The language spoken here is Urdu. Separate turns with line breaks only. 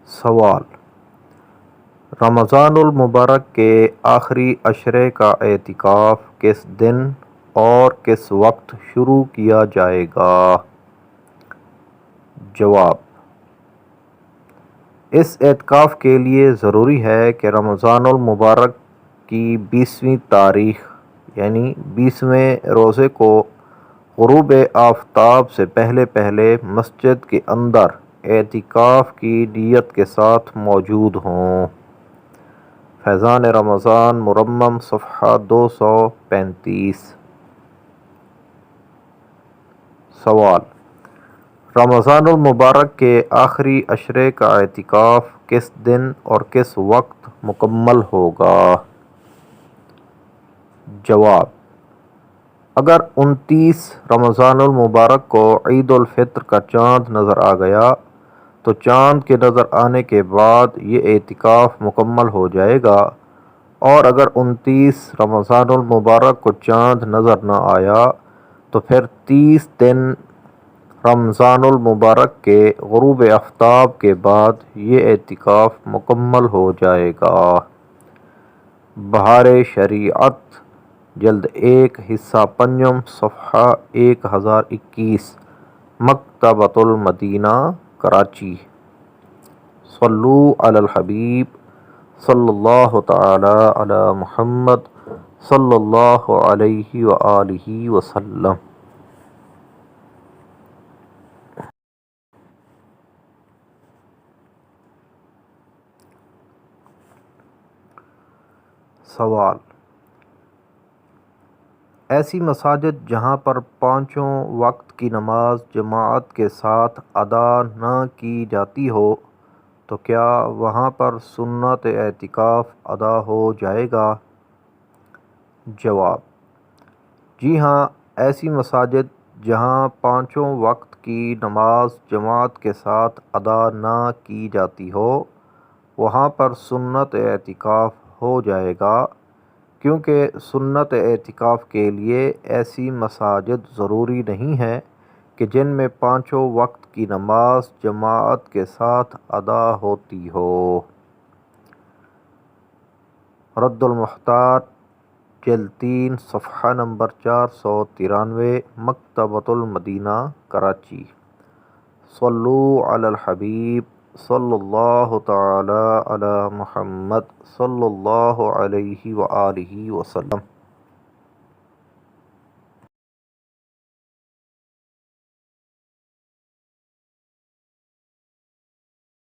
سوال: رمضان المبارک کے آخری عشرے کا اعتکاف کس دن اور کس وقت شروع کیا جائے گا؟ جواب: اس اعتکاف کے لیے ضروری ہے کہ رمضان المبارک کی 20ویں تاریخ یعنی 20ویں روزے کو غروب آفتاب سے پہلے مسجد کے اندر اعتکاف کی نیت کے ساتھ موجود ہوں۔ فیضان رمضان مرمم صفحہ 235۔ سوال: رمضان المبارک کے آخری عشرے کا اعتکاف کس دن اور کس وقت مکمل ہوگا؟ جواب: اگر 29 رمضان المبارک کو عید الفطر کا چاند نظر آ گیا تو چاند کے نظر آنے کے بعد یہ اعتکاف مکمل ہو جائے گا، اور اگر 29 رمضان المبارک کو چاند نظر نہ آیا تو پھر 30 دن رمضان المبارک کے غروب آفتاب کے بعد یہ اعتکاف مکمل ہو جائے گا۔ بہار شریعت جلد 1 حصہ پنجم صفحہ 1021 مکتبۃ المدینہ کراچی۔ صلو علی الحبیب صلی اللہ تعالی علی محمد صلی اللہ علیہ وآلہ وسلم۔ سوال: ایسی مساجد جہاں پر پانچوں وقت کی نماز جماعت کے ساتھ ادا نہ کی جاتی ہو تو کیا وہاں پر سنت اعتکاف ادا ہو جائے گا؟ جواب: جی ہاں، ایسی مساجد جہاں پانچوں وقت کی نماز جماعت کے ساتھ ادا نہ کی جاتی ہو وہاں پر سنت اعتکاف ہو جائے گا، کیونکہ سنت اعتکاف کے لیے ایسی مساجد ضروری نہیں ہے کہ جن میں پانچوں وقت کی نماز جماعت کے ساتھ ادا ہوتی ہو۔ رد المختار جلد 3 صفحہ نمبر 493 مکتبۃ المدینہ کراچی۔ صلو علی الحبیب صلی اللہ تعالی علی محمد صلی اللہ علیہ وآلہ وسلم۔